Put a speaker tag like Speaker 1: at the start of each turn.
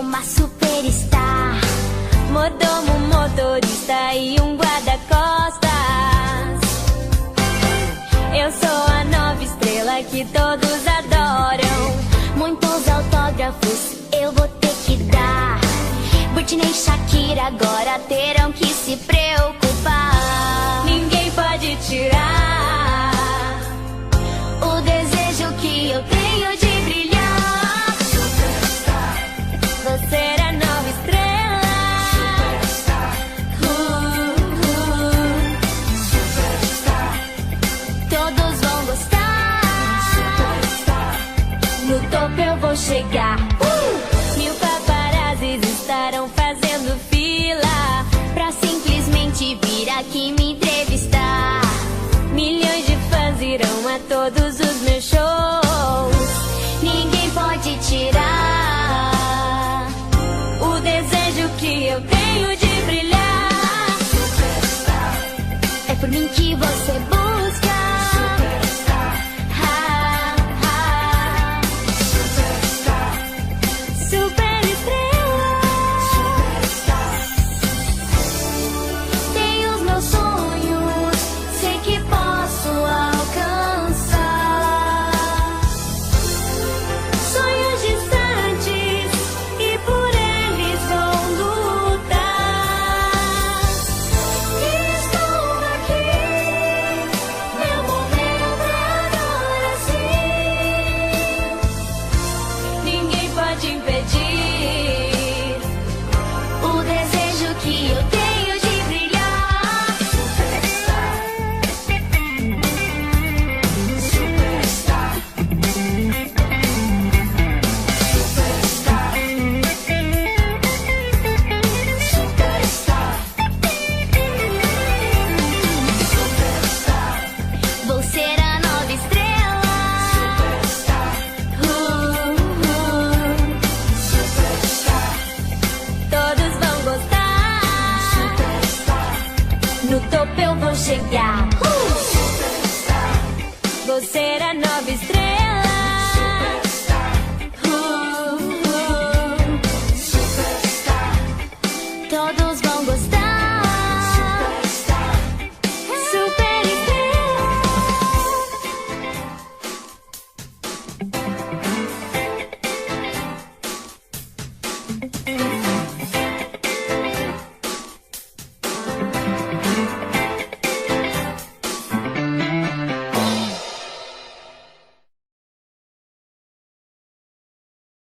Speaker 1: uma superstar, mordomo, motorista e um guarda-costas. Eu sou a nova estrela que todos adoram. Muitos autógrafos eu vou ter que dar. Britney e Shakira agora terão que se preocupar. Ninguém pode tirar o desejo que eu tenho de brilhar.
Speaker 2: Superstar.
Speaker 1: Você é a nova estrela.
Speaker 2: Superstar. Superstar.
Speaker 1: Todos vão gostar.
Speaker 2: Superstar.
Speaker 1: No topo eu vou chegar. Mil paparazzis estarão fazendo fila pra simplesmente vir aqui me entrevistar. Milhões de fãs irão a todos os meus shows. Ninguém pode tirar o desejo que eu tenho de brilhar.
Speaker 2: Superstar.
Speaker 1: É por mim que você busca.
Speaker 2: Superstar.
Speaker 1: Ah, ah.
Speaker 2: Superstar.
Speaker 1: Super estrela.
Speaker 2: Superstar.
Speaker 1: Tenho os meus sonhos, sei que posso alcançar. Sonhos distantes e por eles vou lutar. E estou aqui, meu momento é agora sim. Ninguém pode impedir o desejo que eu tenho de brilhar.
Speaker 2: Superstar. Superstar. Superstar. Superstar. Superstar.
Speaker 1: Vou ser a nova estrela.
Speaker 2: Superstar. Superstar.
Speaker 1: Todos vão gostar.
Speaker 2: Superstar.
Speaker 1: No topo eu vou chegar.
Speaker 2: Superstar.
Speaker 1: Vou ser a nova estrela.
Speaker 2: Superstar. Superstar.
Speaker 1: Todos vão gostar.
Speaker 2: Superstar.
Speaker 1: Super estrela.